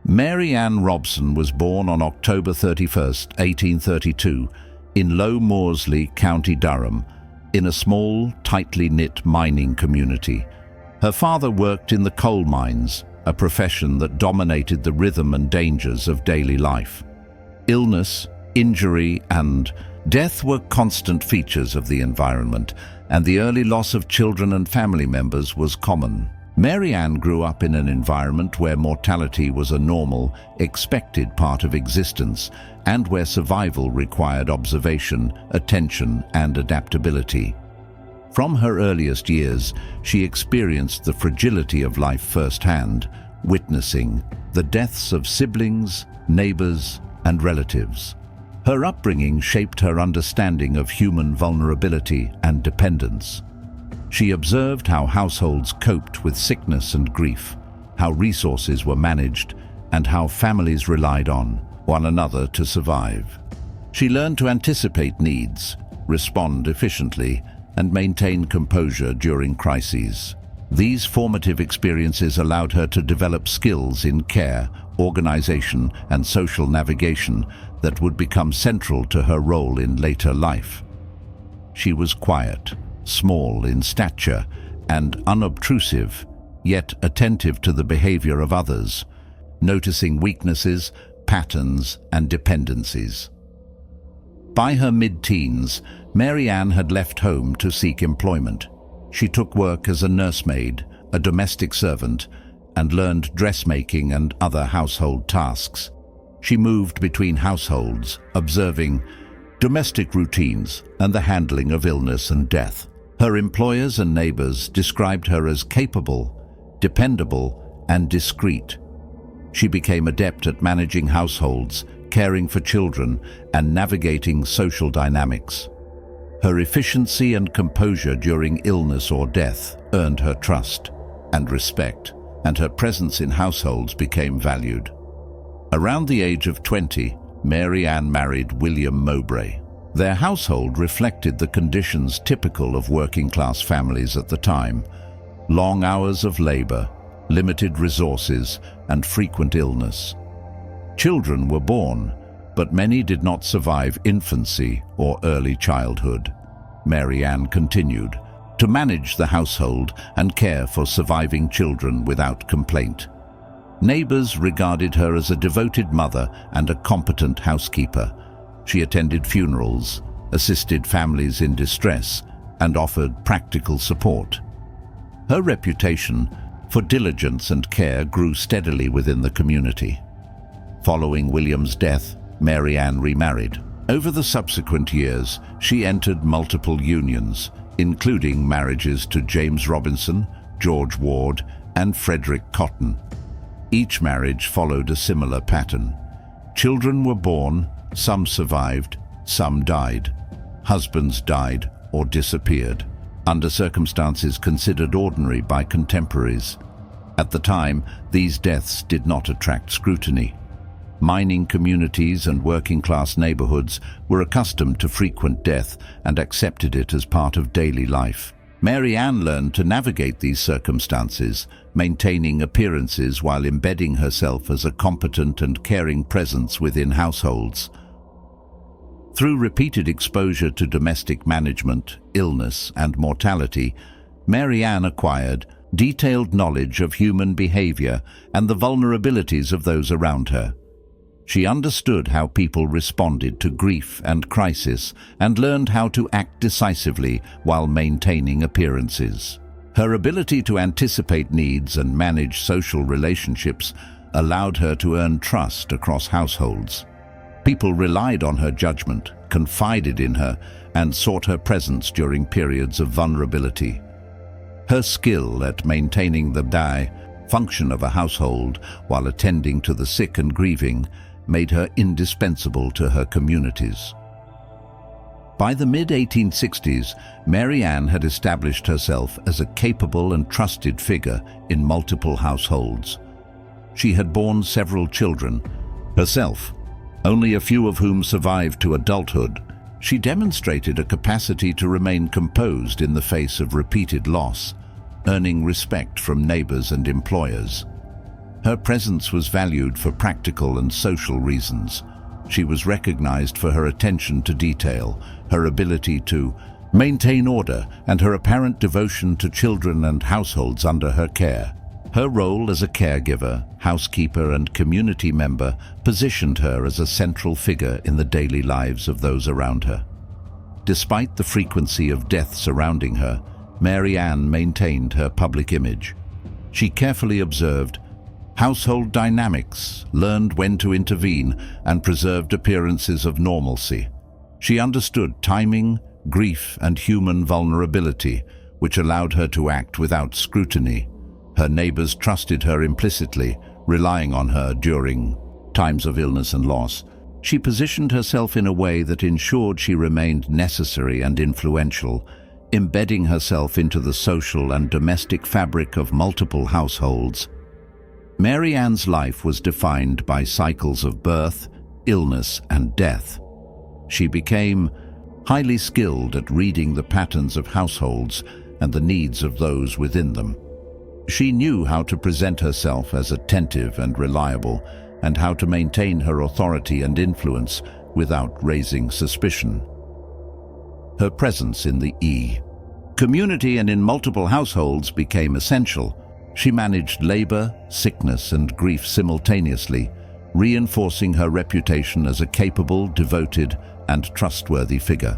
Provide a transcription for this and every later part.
Mary Ann Robson was born on October 31, 1832, in Low Moorsley, County Durham, in a small, tightly knit mining community. Her father worked in the coal mines, a profession that dominated the rhythm and dangers of daily life. Illness, injury, and death were constant features of the environment, and the early loss of children and family members was common. Mary Ann grew up in an environment where mortality was a normal, expected part of existence, and where survival required observation, attention, and adaptability. From her earliest years, she experienced the fragility of life firsthand, witnessing the deaths of siblings, neighbors, and relatives. Her upbringing shaped her understanding of human vulnerability and dependence. She observed how households coped with sickness and grief, how resources were managed, and how families relied on one another to survive. She learned to anticipate needs, respond efficiently, and maintain composure during crises. These formative experiences allowed her to develop skills in care, organization, and social navigation that would become central to her role in later life. She was quiet, small in stature, and unobtrusive, yet attentive to the behavior of others, noticing weaknesses, patterns, and dependencies. By her mid-teens, Mary Ann had left home to seek employment. She took work as a nursemaid, a domestic servant, and learned dressmaking and other household tasks. She moved between households, observing domestic routines and the handling of illness and death. Her employers and neighbors described her as capable, dependable, and discreet. She became adept at managing households, caring for children, and navigating social dynamics. Her efficiency and composure during illness or death earned her trust and respect, and her presence in households became valued. Around the age of 20, Mary Ann married William Mowbray. Their household reflected the conditions typical of working-class families at the time: long hours of labor, limited resources, and frequent illness. Children were born, but many did not survive infancy or early childhood. Mary Ann continued to manage the household and care for surviving children without complaint. Neighbors regarded her as a devoted mother and a competent housekeeper. She attended funerals, assisted families in distress, and offered practical support. Her reputation for diligence and care grew steadily within the community. Following William's death, Mary Ann remarried. Over the subsequent years, she entered multiple unions, including marriages to James Robinson, George Ward, and Frederick Cotton. Each marriage followed a similar pattern. Children were born, some survived, some died. Husbands died or disappeared, under circumstances considered ordinary by contemporaries. At the time, these deaths did not attract scrutiny. Mining communities and working-class neighborhoods were accustomed to frequent death and accepted it as part of daily life. Mary Ann learned to navigate these circumstances, maintaining appearances while embedding herself as a competent and caring presence within households. Through repeated exposure to domestic management, illness, and mortality, Mary Ann acquired detailed knowledge of human behavior and the vulnerabilities of those around her. She understood how people responded to grief and crisis and learned how to act decisively while maintaining appearances. Her ability to anticipate needs and manage social relationships allowed her to earn trust across households. People relied on her judgment, confided in her, and sought her presence during periods of vulnerability. Her skill at maintaining the function of a household while attending to the sick and grieving made her indispensable to her communities. By the mid-1860s, Mary Ann had established herself as a capable and trusted figure in multiple households. She had borne several children herself, only a few of whom survived to adulthood. She demonstrated a capacity to remain composed in the face of repeated loss, earning respect from neighbors and employers. Her presence was valued for practical and social reasons. She was recognized for her attention to detail, her ability to maintain order, and her apparent devotion to children and households under her care. Her role as a caregiver, housekeeper, and community member positioned her as a central figure in the daily lives of those around her. Despite the frequency of death surrounding her, Mary Ann maintained her public image. She carefully observed household dynamics, learned when to intervene, and preserved appearances of normalcy. She understood timing, grief, and human vulnerability, which allowed her to act without scrutiny. Her neighbors trusted her implicitly, relying on her during times of illness and loss. She positioned herself in a way that ensured she remained necessary and influential, embedding herself into the social and domestic fabric of multiple households. Mary Ann's life was defined by cycles of birth, illness, and death. She became highly skilled at reading the patterns of households and the needs of those within them. She knew how to present herself as attentive and reliable, and how to maintain her authority and influence without raising suspicion. Her presence in the community and in multiple households became essential. She managed labor, sickness, and grief simultaneously, reinforcing her reputation as a capable, devoted, and trustworthy figure.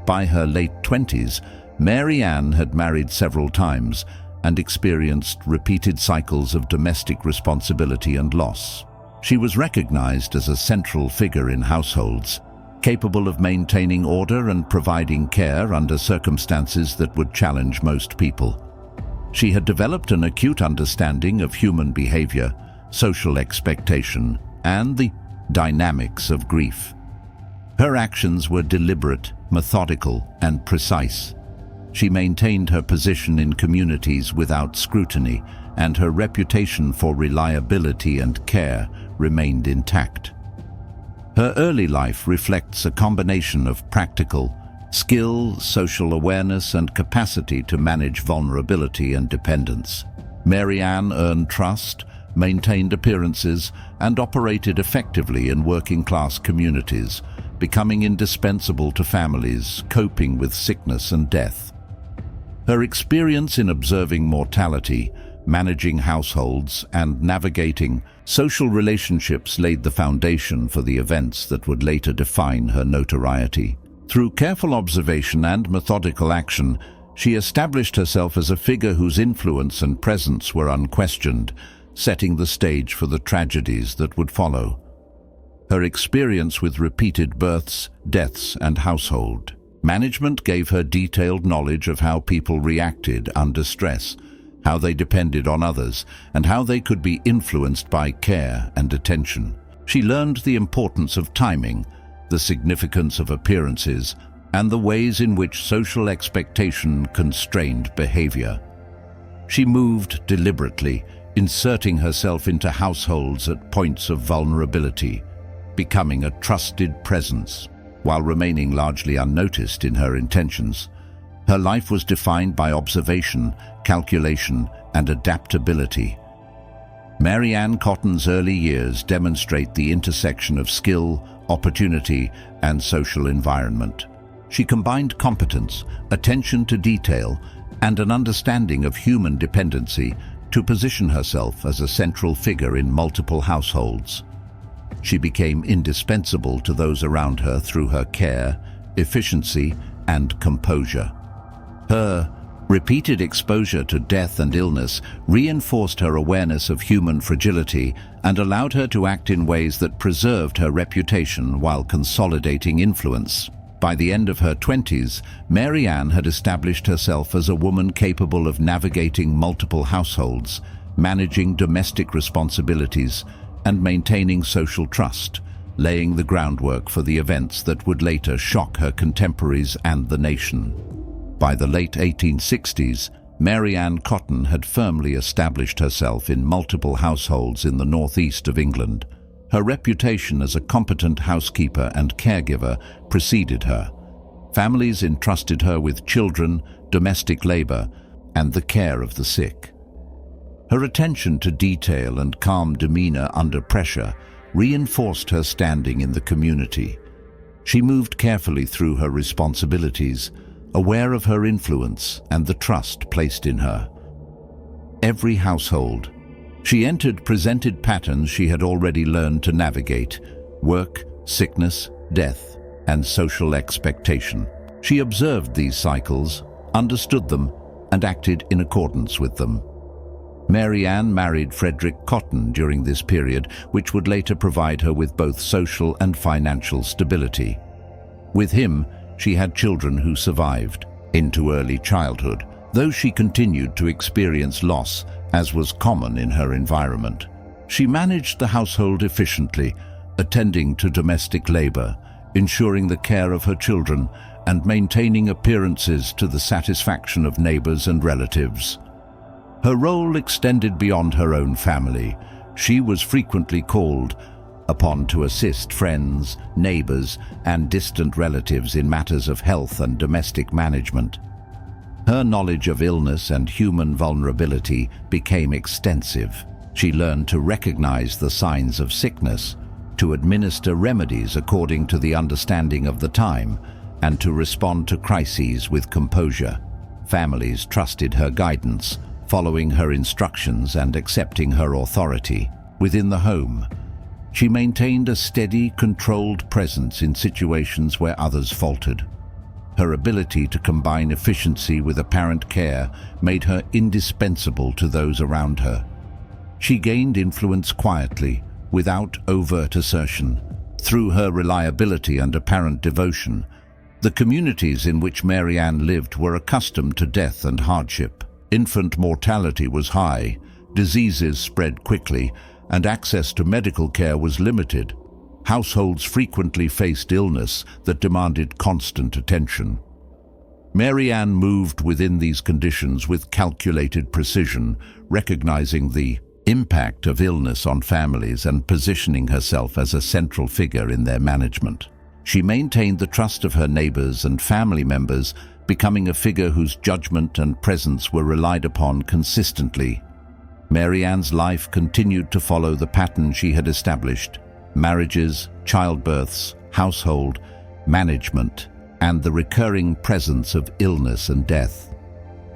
By her late 20s, Mary Ann had married several times and experienced repeated cycles of domestic responsibility and loss. She was recognized as a central figure in households, capable of maintaining order and providing care under circumstances that would challenge most people. She had developed an acute understanding of human behavior, social expectation, and the dynamics of grief. Her actions were deliberate, methodical, and precise. She maintained her position in communities without scrutiny, and her reputation for reliability and care remained intact. Her early life reflects a combination of practical skill, social awareness, and capacity to manage vulnerability and dependence. Mary Ann earned trust, maintained appearances, and operated effectively in working-class communities, becoming indispensable to families coping with sickness and death. Her experience in observing mortality, managing households, and navigating social relationships laid the foundation for the events that would later define her notoriety. Through careful observation and methodical action, she established herself as a figure whose influence and presence were unquestioned, setting the stage for the tragedies that would follow. Her experience with repeated births, deaths, and household management gave her detailed knowledge of how people reacted under stress, how they depended on others, and how they could be influenced by care and attention. She learned the importance of timing, the significance of appearances, and the ways in which social expectation constrained behavior. She moved deliberately, inserting herself into households at points of vulnerability, becoming a trusted presence, while remaining largely unnoticed in her intentions. Her life was defined by observation, calculation, and adaptability. Mary Ann Cotton's early years demonstrate the intersection of skill, opportunity, and social environment. She combined competence, attention to detail, and an understanding of human dependency to position herself as a central figure in multiple households. She became indispensable to those around her through her care, efficiency, and composure. Her repeated exposure to death and illness reinforced her awareness of human fragility and allowed her to act in ways that preserved her reputation while consolidating influence. By the end of her 20s, Mary Ann had established herself as a woman capable of navigating multiple households, managing domestic responsibilities, and maintaining social trust, laying the groundwork for the events that would later shock her contemporaries and the nation. By the late 1860s, Mary Ann Cotton had firmly established herself in multiple households in the northeast of England. Her reputation as a competent housekeeper and caregiver preceded her. Families entrusted her with children, domestic labor, and the care of the sick. Her attention to detail and calm demeanor under pressure reinforced her standing in the community. She moved carefully through her responsibilities, aware of her influence and the trust placed in her. Every household she entered presented patterns she had already learned to navigate: work, sickness, death, and social expectation. She observed these cycles, understood them, and acted in accordance with them. Mary Ann married Frederick Cotton during this period, which would later provide her with both social and financial stability. With him, she had children who survived into early childhood, though she continued to experience loss, as was common in her environment. She managed the household efficiently, attending to domestic labor, ensuring the care of her children, and maintaining appearances to the satisfaction of neighbors and relatives. Her role extended beyond her own family. She was frequently called upon to assist friends, neighbors, and distant relatives in matters of health and domestic management. Her knowledge of illness and human vulnerability became extensive. She learned to recognize the signs of sickness, to administer remedies according to the understanding of the time, and to respond to crises with composure. Families trusted her guidance, following her instructions and accepting her authority. Within the home, she maintained a steady, controlled presence in situations where others faltered. Her ability to combine efficiency with apparent care made her indispensable to those around her. She gained influence quietly, without overt assertion. Through her reliability and apparent devotion, the communities in which Mary Ann lived were accustomed to death and hardship. Infant mortality was high, diseases spread quickly, and access to medical care was limited. Households frequently faced illness that demanded constant attention. Mary Ann moved within these conditions with calculated precision, recognizing the impact of illness on families and positioning herself as a central figure in their management. She maintained the trust of her neighbors and family members, becoming a figure whose judgment and presence were relied upon consistently. Mary Ann's life continued to follow the pattern she had established: marriages, childbirths, household management, and the recurring presence of illness and death.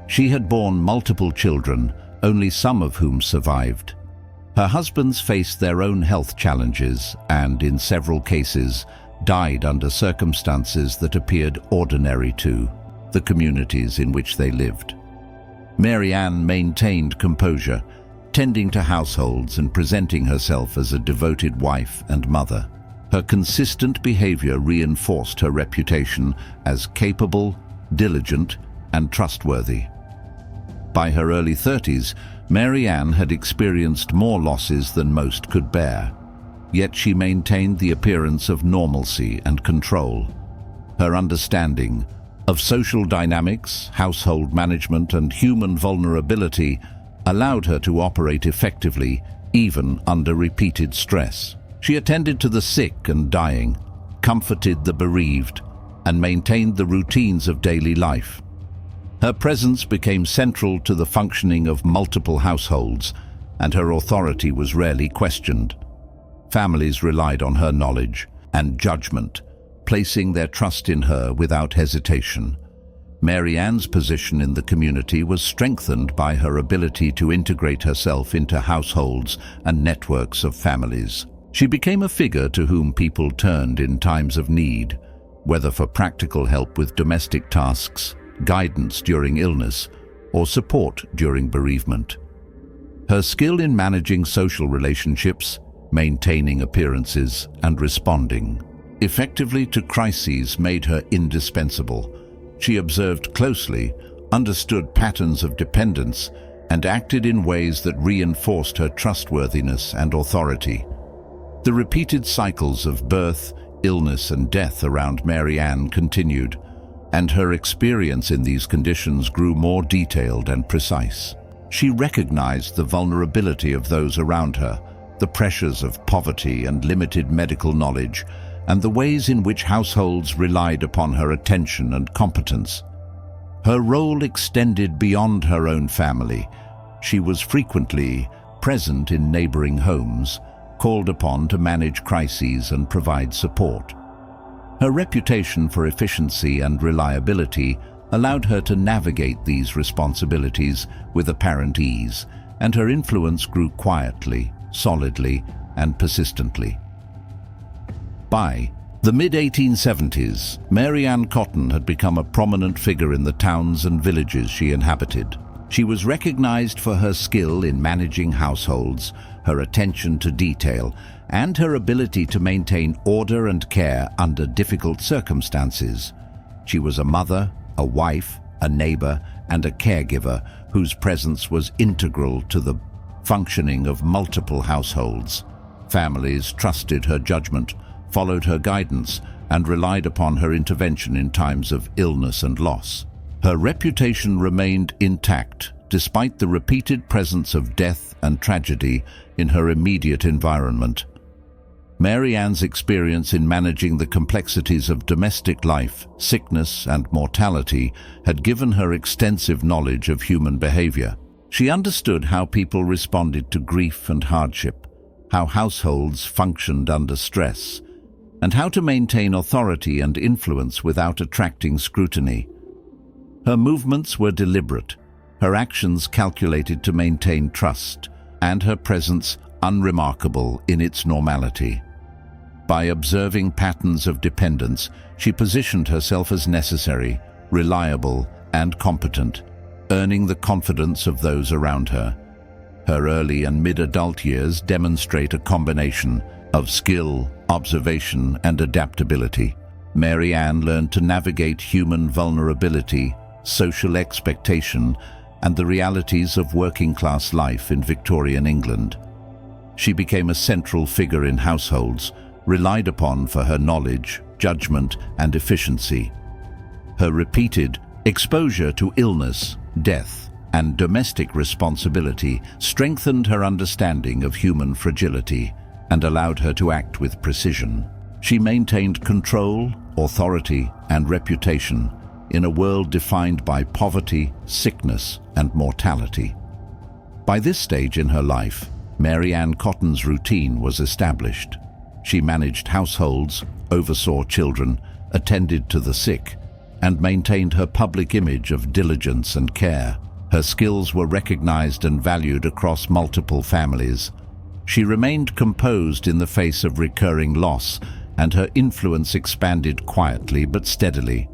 She had borne multiple children, only some of whom survived. Her husbands faced their own health challenges and, in several cases, died under circumstances that appeared ordinary to the communities in which they lived. Mary Ann maintained composure, tending to households and presenting herself as a devoted wife and mother. Her consistent behavior reinforced her reputation as capable, diligent, and trustworthy. By her early 30s, Mary Ann had experienced more losses than most could bear, yet she maintained the appearance of normalcy and control. Her understanding of social dynamics, household management, and human vulnerability allowed her to operate effectively, even under repeated stress. She attended to the sick and dying, comforted the bereaved, and maintained the routines of daily life. Her presence became central to the functioning of multiple households, and her authority was rarely questioned. Families relied on her knowledge and judgment, placing their trust in her without hesitation. Mary Ann's position in the community was strengthened by her ability to integrate herself into households and networks of families. She became a figure to whom people turned in times of need, whether for practical help with domestic tasks, guidance during illness, or support during bereavement. Her skill in managing social relationships, maintaining appearances, and responding effectively to crises made her indispensable. She observed closely, understood patterns of dependence, and acted in ways that reinforced her trustworthiness and authority. The repeated cycles of birth, illness, and death around Mary Ann continued, and her experience in these conditions grew more detailed and precise. She recognized the vulnerability of those around her, the pressures of poverty and limited medical knowledge, and the ways in which households relied upon her attention and competence. Her role extended beyond her own family, She was frequently present in neighboring homes, called upon to manage crises and provide support. Her reputation for efficiency and reliability allowed her to navigate these responsibilities with apparent ease, and her influence grew quietly, solidly, and persistently. By the mid-1870s, Mary Ann Cotton had become a prominent figure in the towns and villages she inhabited. She was recognized for her skill in managing households, her attention to detail, and her ability to maintain order and care under difficult circumstances. She was a mother, a wife, a neighbor, and a caregiver whose presence was integral to the functioning of multiple households. Families trusted her judgment, followed her guidance, and relied upon her intervention in times of illness and loss. Her reputation remained intact despite the repeated presence of death and tragedy in her immediate environment. Mary Ann's experience in managing the complexities of domestic life, sickness, and mortality had given her extensive knowledge of human behavior. She understood how people responded to grief and hardship, how households functioned under stress, and how to maintain authority and influence without attracting scrutiny. Her movements were deliberate, her actions calculated to maintain trust, and her presence unremarkable in its normality. By observing patterns of dependence, she positioned herself as necessary, reliable, and competent, earning the confidence of those around her. Her early and mid-adult years demonstrate a combination of skill, observation, and adaptability. Mary Ann learned to navigate human vulnerability, social expectation, and the realities of working-class life in Victorian England. She became a central figure in households, relied upon for her knowledge, judgment, and efficiency. Her repeated exposure to illness, death, and domestic responsibility strengthened her understanding of human fragility and allowed her to act with precision. She maintained control, authority, and reputation in a world defined by poverty, sickness, and mortality. By this stage in her life, Mary Ann Cotton's routine was established. She managed households, oversaw children, attended to the sick, and maintained her public image of diligence and care. Her skills were recognized and valued across multiple families. She remained composed in the face of recurring loss, and her influence expanded quietly but steadily.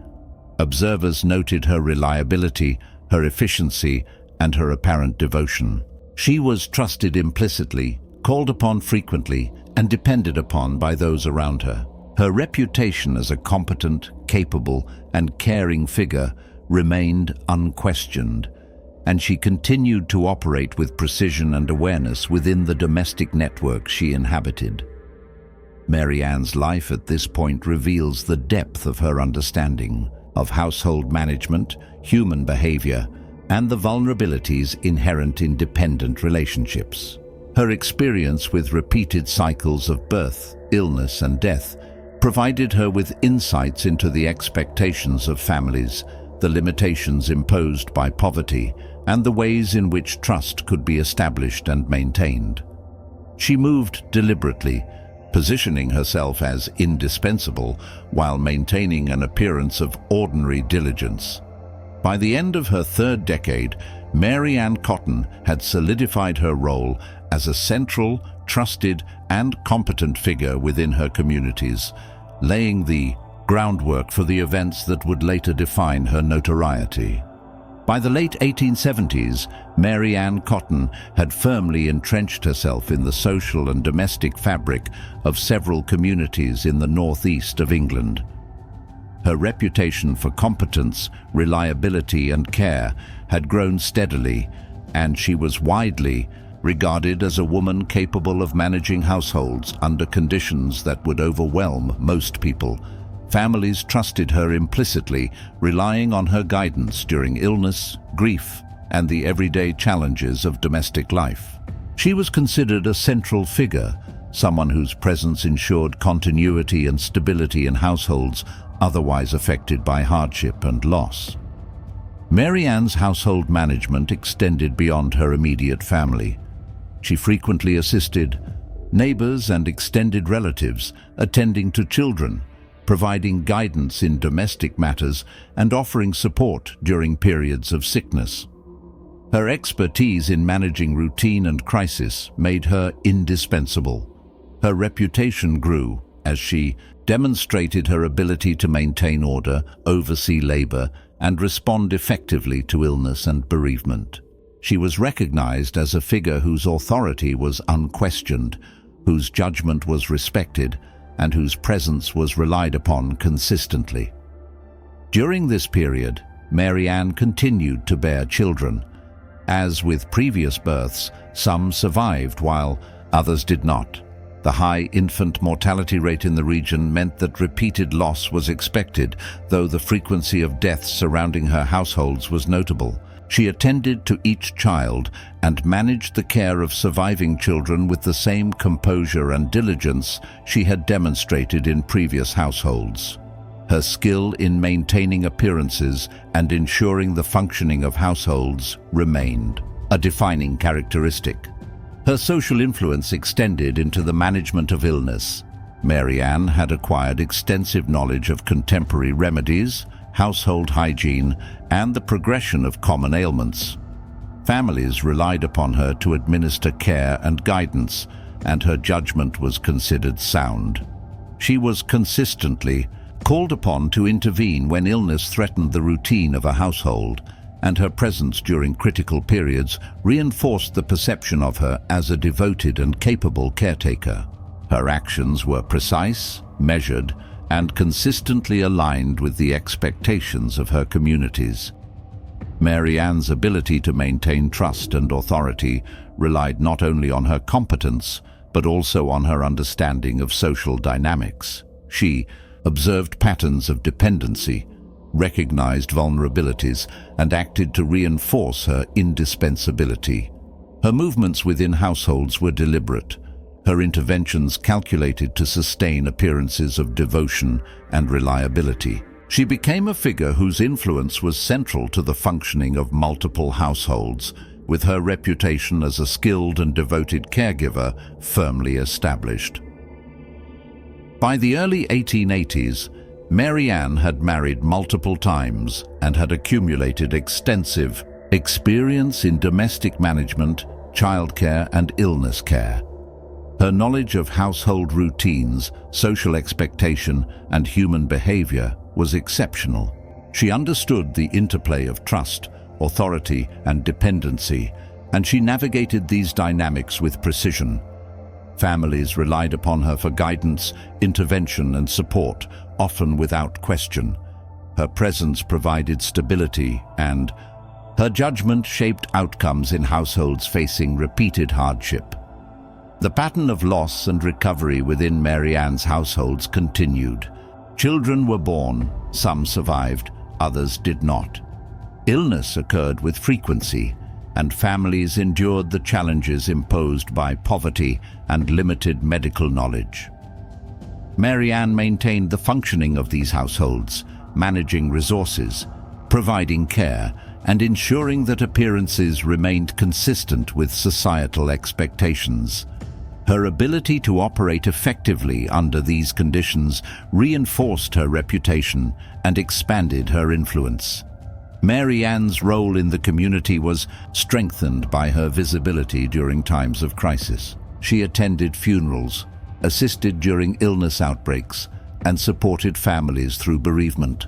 Observers noted her reliability, her efficiency, and her apparent devotion. She was trusted implicitly, called upon frequently, and depended upon by those around her. Her reputation as a competent, capable, and caring figure remained unquestioned, and she continued to operate with precision and awareness within the domestic network she inhabited. Mary Ann's life at this point reveals the depth of her understanding of household management, human behavior, and the vulnerabilities inherent in dependent relationships. Her experience with repeated cycles of birth, illness, and death provided her with insights into the expectations of families, the limitations imposed by poverty, and the ways in which trust could be established and maintained. She moved deliberately, positioning herself as indispensable while maintaining an appearance of ordinary diligence. By the end of her third decade, Mary Ann Cotton had solidified her role as a central, trusted, and competent figure within her communities, laying the groundwork for the events that would later define her notoriety. By the late 1870s, Mary Ann Cotton had firmly entrenched herself in the social and domestic fabric of several communities in the northeast of England. Her reputation for competence, reliability, and care had grown steadily, and she was widely regarded as a woman capable of managing households under conditions that would overwhelm most people. Families trusted her implicitly, relying on her guidance during illness, grief, and the everyday challenges of domestic life. She was considered a central figure, someone whose presence ensured continuity and stability in households otherwise affected by hardship and loss. Mary Ann's household management extended beyond her immediate family. She frequently assisted neighbors and extended relatives, attending to children, providing guidance in domestic matters, and offering support during periods of sickness. Her expertise in managing routine and crisis made her indispensable. Her reputation grew as she demonstrated her ability to maintain order, oversee labor, and respond effectively to illness and bereavement. She was recognized as a figure whose authority was unquestioned, whose judgment was respected, and whose presence was relied upon consistently. During this period, Mary Ann continued to bear children. As with previous births, some survived while others did not. The high infant mortality rate in the region meant that repeated loss was expected, though the frequency of deaths surrounding her households was notable. She attended to each child and managed the care of surviving children with the same composure and diligence she had demonstrated in previous households. Her skill in maintaining appearances and ensuring the functioning of households remained a defining characteristic. Her social influence extended into the management of illness. Mary Ann had acquired extensive knowledge of contemporary remedies, household hygiene, and the progression of common ailments. Families relied upon her to administer care and guidance, and her judgment was considered sound. She was consistently called upon to intervene when illness threatened the routine of a household, and her presence during critical periods reinforced the perception of her as a devoted and capable caretaker. Her actions were precise, measured, and consistently aligned with the expectations of her communities. Mary Ann's ability to maintain trust and authority relied not only on her competence, but also on her understanding of social dynamics. She observed patterns of dependency, recognized vulnerabilities, and acted to reinforce her indispensability. Her movements within households were deliberate, her interventions calculated to sustain appearances of devotion and reliability. She became a figure whose influence was central to the functioning of multiple households, with her reputation as a skilled and devoted caregiver firmly established. By the early 1880s, Mary Ann had married multiple times and had accumulated extensive experience in domestic management, childcare, and illness care. Her knowledge of household routines, social expectation, and human behavior was exceptional. She understood the interplay of trust, authority, and dependency, and she navigated these dynamics with precision. Families relied upon her for guidance, intervention, and support, often without question. Her presence provided stability, and her judgment shaped outcomes in households facing repeated hardship. The pattern of loss and recovery within Mary Ann's households continued. Children were born, some survived, others did not. Illness occurred with frequency, and families endured the challenges imposed by poverty and limited medical knowledge. Mary Ann maintained the functioning of these households, managing resources, providing care, and ensuring that appearances remained consistent with societal expectations. Her ability to operate effectively under these conditions reinforced her reputation and expanded her influence. Mary Ann's role in the community was strengthened by her visibility during times of crisis. She attended funerals, assisted during illness outbreaks, and supported families through bereavement.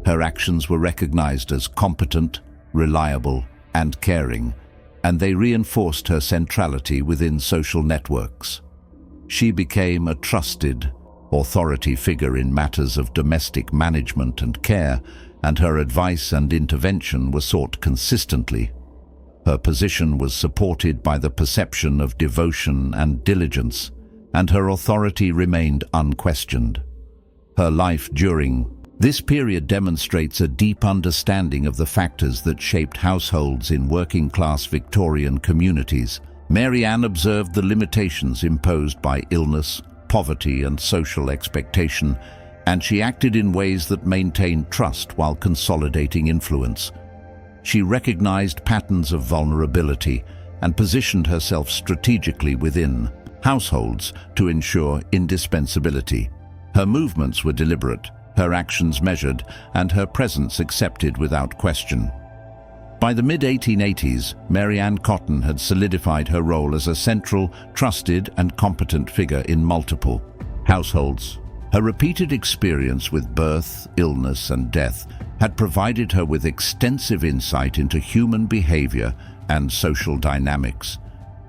Her actions were recognized as competent, reliable, and caring, and they reinforced her centrality within social networks. She became a trusted authority figure in matters of domestic management and care, and her advice and intervention were sought consistently. Her position was supported by the perception of devotion and diligence, and her authority remained unquestioned. Her life during this period demonstrates a deep understanding of the factors that shaped households in working-class Victorian communities. Mary Ann observed the limitations imposed by illness, poverty, and social expectation, and she acted in ways that maintained trust while consolidating influence. she recognized patterns of vulnerability and positioned herself strategically within households to ensure indispensability. Her movements were deliberate, her actions measured, and her presence accepted without question. By the mid-1880s, Mary Ann Cotton had solidified her role as a central, trusted, and competent figure in multiple households. Her repeated experience with birth, illness, and death had provided her with extensive insight into human behavior and social dynamics.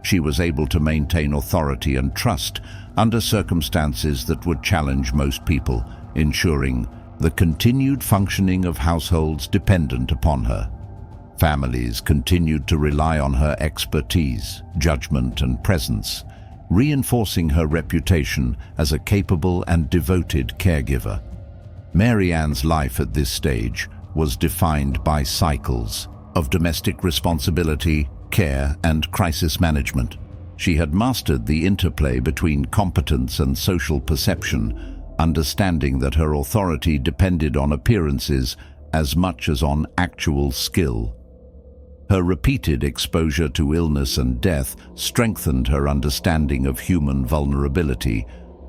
She was able to maintain authority and trust under circumstances that would challenge most people, ensuring the continued functioning of households dependent upon her. Families continued to rely on her expertise, judgment, and presence, reinforcing her reputation as a capable and devoted caregiver. Mary Ann's life at this stage was defined by cycles of domestic responsibility, care, and crisis management. She had mastered the interplay between competence and social perception, understanding that her authority depended on appearances as much as on actual skill. Her repeated exposure to illness and death strengthened her understanding of human vulnerability,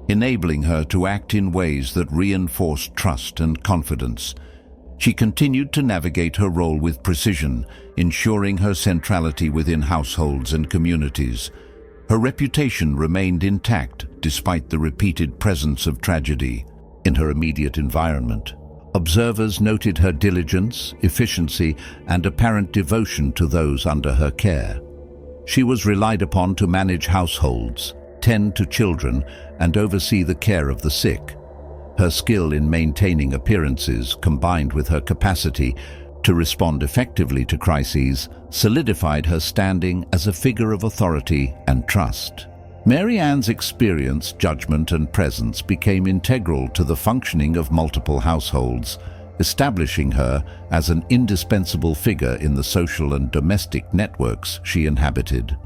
enabling her to act in ways that reinforced trust and confidence. She continued to navigate her role with precision, ensuring her centrality within households and communities. Her reputation remained intact despite the repeated presence of tragedy in her immediate environment. Observers noted her diligence, efficiency, and apparent devotion to those under her care. She was relied upon to manage households, tend to children, and oversee the care of the sick. Her skill in maintaining appearances, combined with her capacity to respond effectively to crises, solidified her standing as a figure of authority and trust. Mary Ann's experience, judgment, and presence became integral to the functioning of multiple households, establishing her as an indispensable figure in the social and domestic networks she inhabited.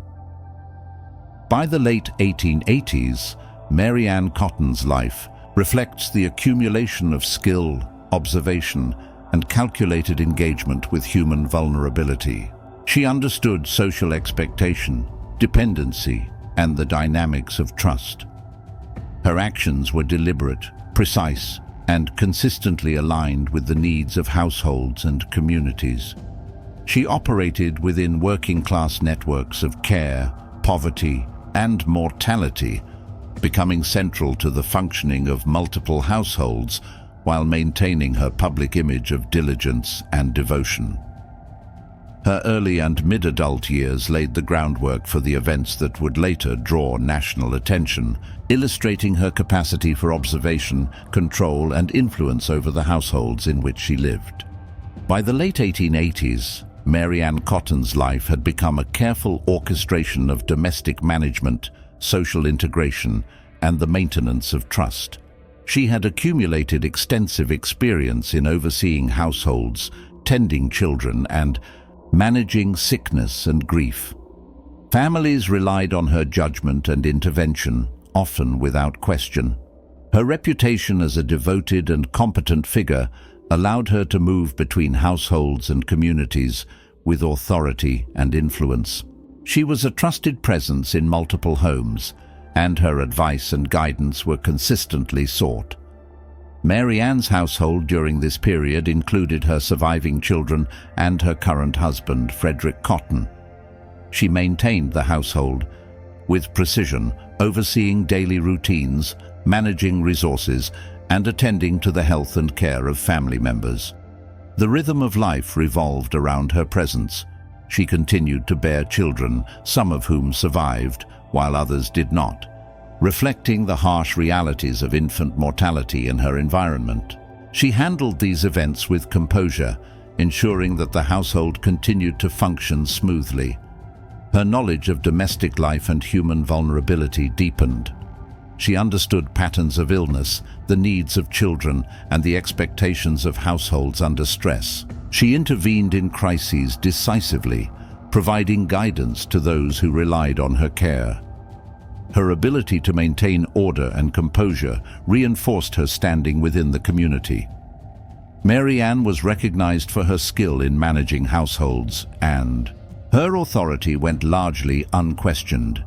By the late 1880s, Mary Ann Cotton's life reflects the accumulation of skill, observation, and calculated engagement with human vulnerability. She understood social expectation, dependency, and the dynamics of trust. Her actions were deliberate, precise, and consistently aligned with the needs of households and communities. She operated within working-class networks of care, poverty, and mortality, becoming central to the functioning of multiple households while maintaining her public image of diligence and devotion. Her early and mid-adult years laid the groundwork for the events that would later draw national attention, illustrating her capacity for observation, control, and influence over the households in which she lived. By the late 1880s, Mary Ann Cotton's life had become a careful orchestration of domestic management, social integration, and the maintenance of trust. She had accumulated extensive experience in overseeing households, tending children, and managing sickness and grief. Families relied on her judgment and intervention, often without question. Her reputation as a devoted and competent figure allowed her to move between households and communities with authority and influence. She was a trusted presence in multiple homes, and her advice and guidance were consistently sought. Mary Ann's household during this period included her surviving children and her current husband, Frederick Cotton. She maintained the household with precision, overseeing daily routines, managing resources, and attending to the health and care of family members. The rhythm of life revolved around her presence. She continued to bear children, some of whom survived, while others did not, reflecting the harsh realities of infant mortality in her environment. She handled these events with composure, ensuring that the household continued to function smoothly. Her knowledge of domestic life and human vulnerability deepened. She understood patterns of illness, the needs of children, and the expectations of households under stress. She intervened in crises decisively, providing guidance to those who relied on her care. Her ability to maintain order and composure reinforced her standing within the community. Mary Ann was recognized for her skill in managing households, and her authority went largely unquestioned.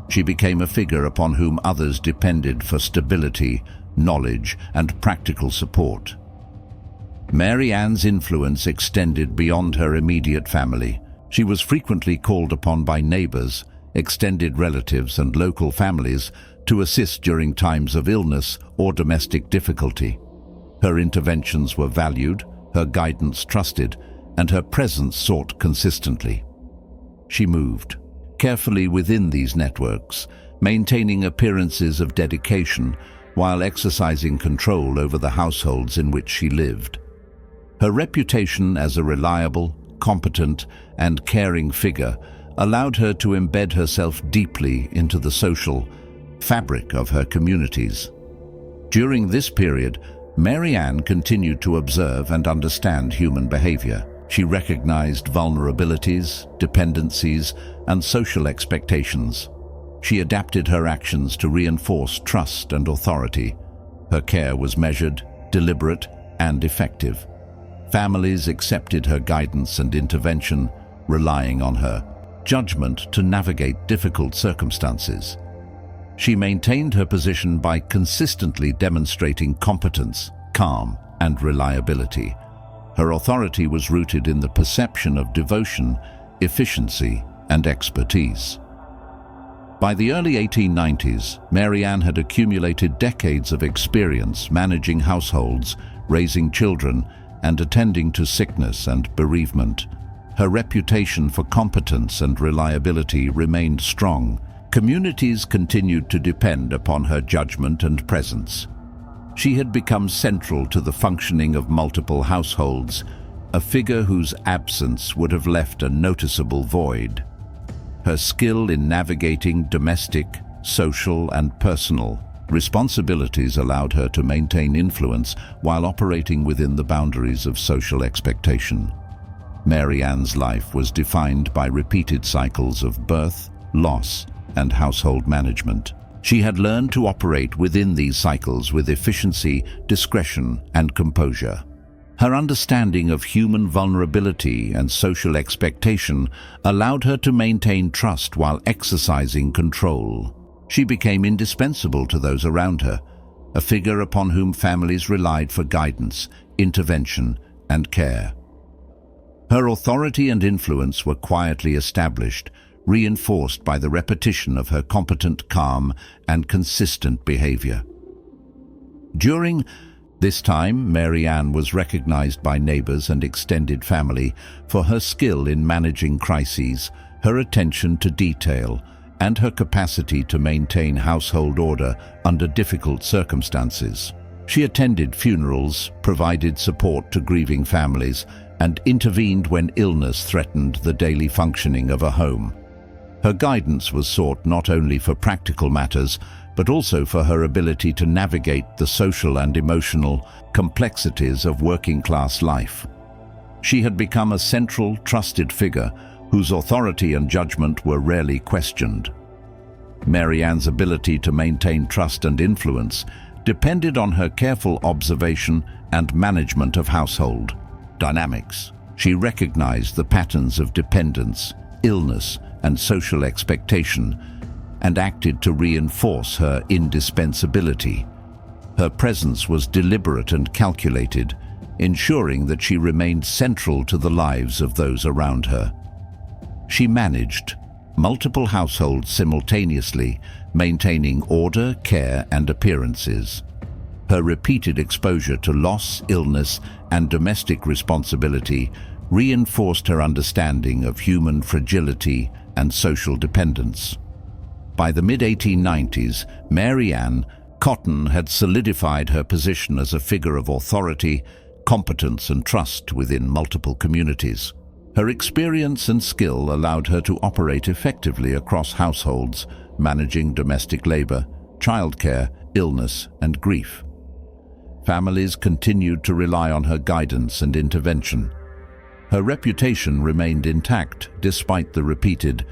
She became a figure upon whom others depended for stability, knowledge, and practical support. Mary Ann's influence extended beyond her immediate family. She was frequently called upon by neighbors, extended relatives, and local families to assist during times of illness or domestic difficulty. Her interventions were valued, her guidance trusted, and her presence sought consistently. She moved carefully within these networks, maintaining appearances of dedication while exercising control over the households in which she lived. Her reputation as a reliable, competent, and caring figure allowed her to embed herself deeply into the social fabric of her communities. During this period, Mary Ann continued to observe and understand human behavior. She recognized vulnerabilities, dependencies, and social expectations. She adapted her actions to reinforce trust and authority. Her care was measured, deliberate, and effective. Families accepted her guidance and intervention, relying on her judgment to navigate difficult circumstances. She maintained her position by consistently demonstrating competence, calm, and reliability. Her authority was rooted in the perception of devotion, efficiency, and expertise. By the early 1890s, Mary Ann had accumulated decades of experience managing households, raising children, and attending to sickness and bereavement. Her reputation for competence and reliability remained strong. Communities continued to depend upon her judgment and presence. She had become central to the functioning of multiple households, a figure whose absence would have left a noticeable void. Her skill in navigating domestic, social, and personal responsibilities allowed her to maintain influence while operating within the boundaries of social expectation. Mary Ann's life was defined by repeated cycles of birth, loss, and household management. She had learned to operate within these cycles with efficiency, discretion, and composure. Her understanding of human vulnerability and social expectation allowed her to maintain trust while exercising control. She became indispensable to those around her, a figure upon whom families relied for guidance, intervention, and care. Her authority and influence were quietly established, reinforced by the repetition of her competent, calm, and consistent behavior. During this time, Mary Ann was recognized by neighbors and extended family for her skill in managing crises, her attention to detail, and her capacity to maintain household order under difficult circumstances. She attended funerals, provided support to grieving families, and intervened when illness threatened the daily functioning of a home. Her guidance was sought not only for practical matters, but also for her ability to navigate the social and emotional complexities of working-class life. She had become a central, trusted figure whose authority and judgment were rarely questioned. Mary Ann's ability to maintain trust and influence depended on her careful observation and management of household dynamics. She recognized the patterns of dependence, illness, and social expectation, and acted to reinforce her indispensability. Her presence was deliberate and calculated, ensuring that she remained central to the lives of those around her. She managed multiple households simultaneously, maintaining order, care, and appearances. Her repeated exposure to loss, illness, and domestic responsibility reinforced her understanding of human fragility and social dependence. By the mid-1890s, Mary Ann Cotton had solidified her position as a figure of authority, competence, and trust within multiple communities. Her experience and skill allowed her to operate effectively across households, managing domestic labor, childcare, illness, and grief. Families continued to rely on her guidance and intervention. Her reputation remained intact despite the repeated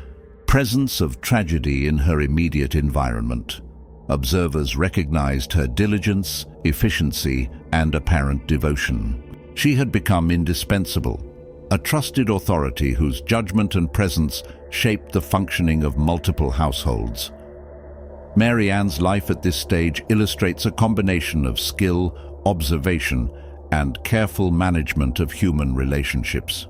presence of tragedy in her immediate environment. Observers recognized her diligence, efficiency, and apparent devotion. She had become indispensable, a trusted authority whose judgment and presence shaped the functioning of multiple households. Mary Ann's life at this stage illustrates a combination of skill, observation, and careful management of human relationships.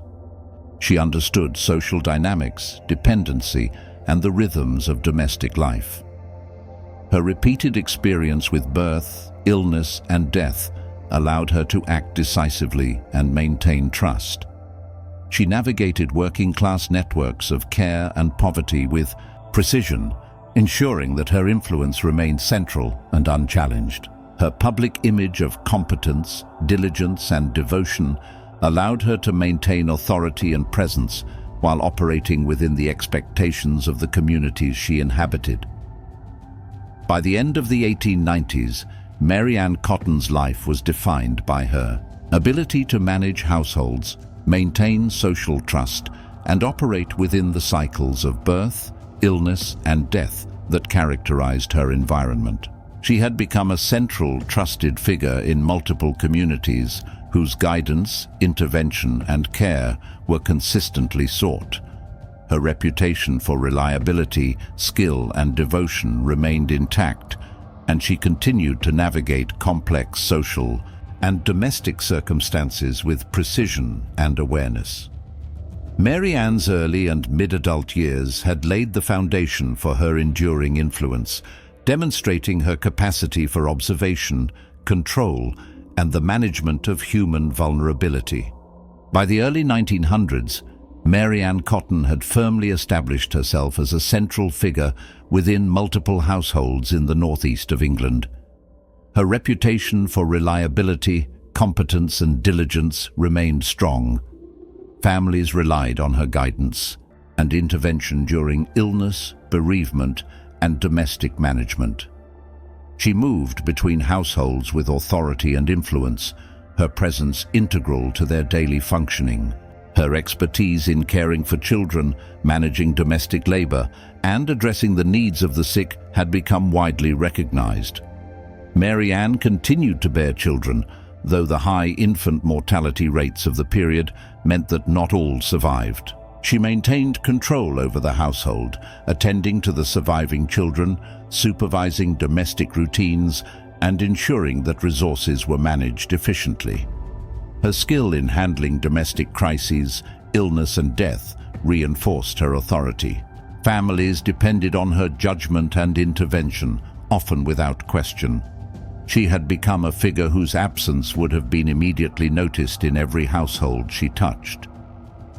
She understood social dynamics, dependency, and the rhythms of domestic life. Her repeated experience with birth, illness, and death allowed her to act decisively and maintain trust. She navigated working-class networks of care and poverty with precision, ensuring that her influence remained central and unchallenged. Her public image of competence, diligence, and devotion allowed her to maintain authority and presence while operating within the expectations of the communities she inhabited. By the end of the 1890s, Mary Ann Cotton's life was defined by her ability to manage households, maintain social trust, and operate within the cycles of birth, illness, and death that characterized her environment. She had become a central, trusted figure in multiple communities whose guidance, intervention, and care were consistently sought. Her reputation for reliability, skill, and devotion remained intact, and she continued to navigate complex social and domestic circumstances with precision and awareness. Mary Ann's early and mid-adult years had laid the foundation for her enduring influence, demonstrating her capacity for observation, control, and the management of human vulnerability. By the early 1900s, Mary Ann Cotton had firmly established herself as a central figure within multiple households in the northeast of England. Her reputation for reliability, competence, and diligence remained strong. Families relied on her guidance and intervention during illness, bereavement, and domestic management. She moved between households with authority and influence, her presence integral to their daily functioning. Her expertise in caring for children, managing domestic labor, and addressing the needs of the sick had become widely recognized. Mary Ann continued to bear children, though the high infant mortality rates of the period meant that not all survived. She maintained control over the household, attending to the surviving children, supervising domestic routines, and ensuring that resources were managed efficiently. Her skill in handling domestic crises, illness, and death reinforced her authority. Families depended on her judgment and intervention, often without question. She had become a figure whose absence would have been immediately noticed in every household she touched.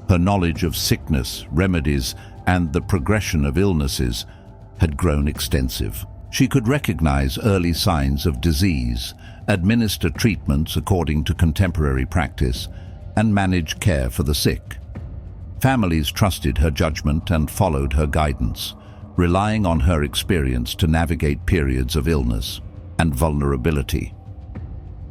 Her knowledge of sickness, remedies, and the progression of illnesses had grown extensive. She could recognize early signs of disease, administer treatments according to contemporary practice, and manage care for the sick. Families trusted her judgment and followed her guidance, relying on her experience to navigate periods of illness and vulnerability.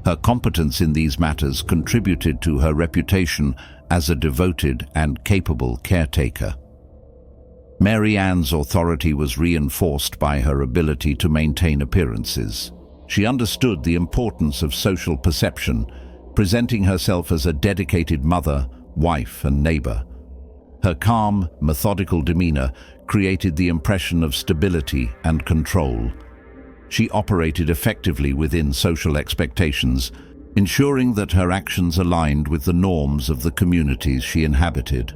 Her competence in these matters contributed to her reputation as a devoted and capable caretaker. Mary Ann's authority was reinforced by her ability to maintain appearances. She understood the importance of social perception, presenting herself as a dedicated mother, wife, and neighbor. Her calm, methodical demeanor created the impression of stability and control. She operated effectively within social expectations, ensuring that her actions aligned with the norms of the communities she inhabited.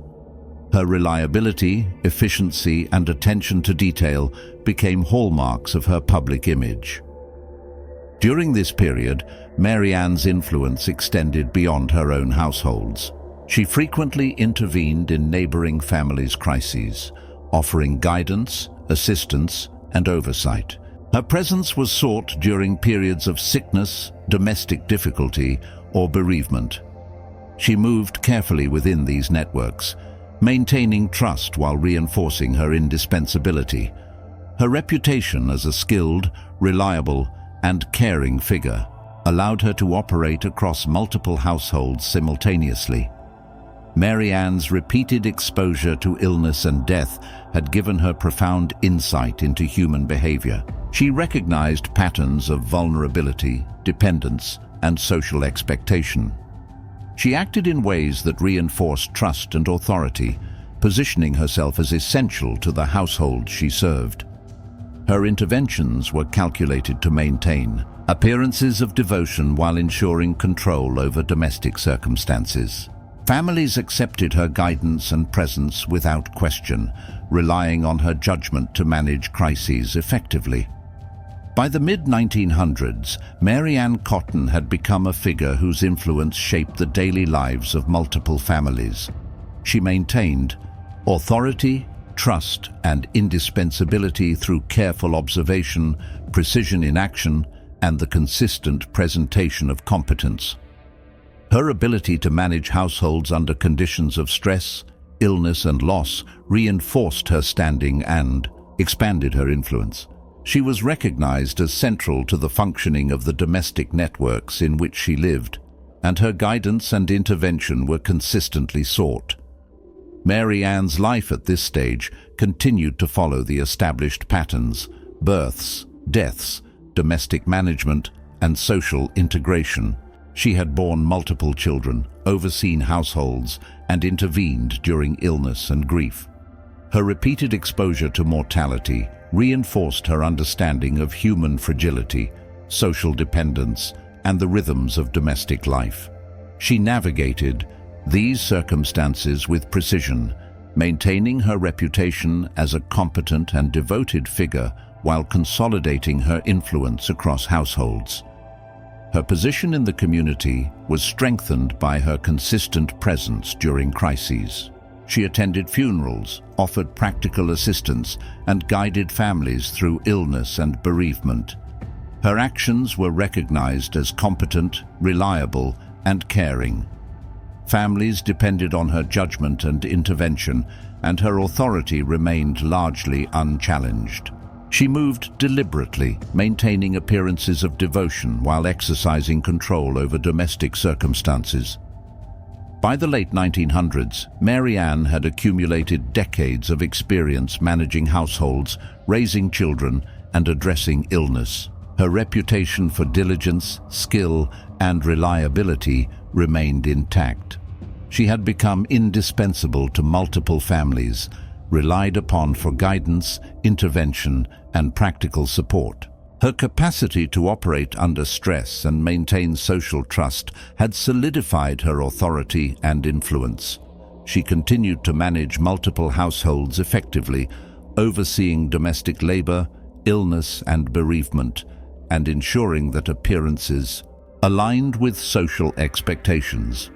Her reliability, efficiency, and attention to detail became hallmarks of her public image. During this period, Mary Ann's influence extended beyond her own households. She frequently intervened in neighboring families' crises, offering guidance, assistance, and oversight. Her presence was sought during periods of sickness, domestic difficulty, or bereavement. She moved carefully within these networks, maintaining trust while reinforcing her indispensability. Her reputation as a skilled, reliable, and caring figure allowed her to operate across multiple households simultaneously. Mary Ann's repeated exposure to illness and death had given her profound insight into human behavior. She recognized patterns of vulnerability, dependence, and social expectation. She acted in ways that reinforced trust and authority, positioning herself as essential to the household she served. Her interventions were calculated to maintain appearances of devotion while ensuring control over domestic circumstances. Families accepted her guidance and presence without question, relying on her judgment to manage crises effectively. By the mid-1900s, Mary Ann Cotton had become a figure whose influence shaped the daily lives of multiple families. She maintained authority, trust, and indispensability through careful observation, precision in action, and the consistent presentation of competence. Her ability to manage households under conditions of stress, illness, and loss reinforced her standing and expanded her influence. She was recognized as central to the functioning of the domestic networks in which she lived, and her guidance and intervention were consistently sought. Mary Ann's life at this stage continued to follow the established patterns: births, deaths, domestic management, and social integration. She had borne multiple children, overseen households, and intervened during illness and grief. Her repeated exposure to mortality reinforced her understanding of human fragility, social dependence, and the rhythms of domestic life. She navigated these circumstances with precision, maintaining her reputation as a competent and devoted figure while consolidating her influence across households. Her position in the community was strengthened by her consistent presence during crises. She attended funerals, offered practical assistance, and guided families through illness and bereavement. Her actions were recognized as competent, reliable, and caring. Families depended on her judgment and intervention, and her authority remained largely unchallenged. She moved deliberately, maintaining appearances of devotion while exercising control over domestic circumstances. By the late 1900s, Mary Ann had accumulated decades of experience managing households, raising children, and addressing illness. Her reputation for diligence, skill, and reliability remained intact. She had become indispensable to multiple families, relied upon for guidance, intervention, and practical support. Her capacity to operate under stress and maintain social trust had solidified her authority and influence. She continued to manage multiple households effectively, overseeing domestic labor, illness, and bereavement, and ensuring that appearances aligned with social expectations.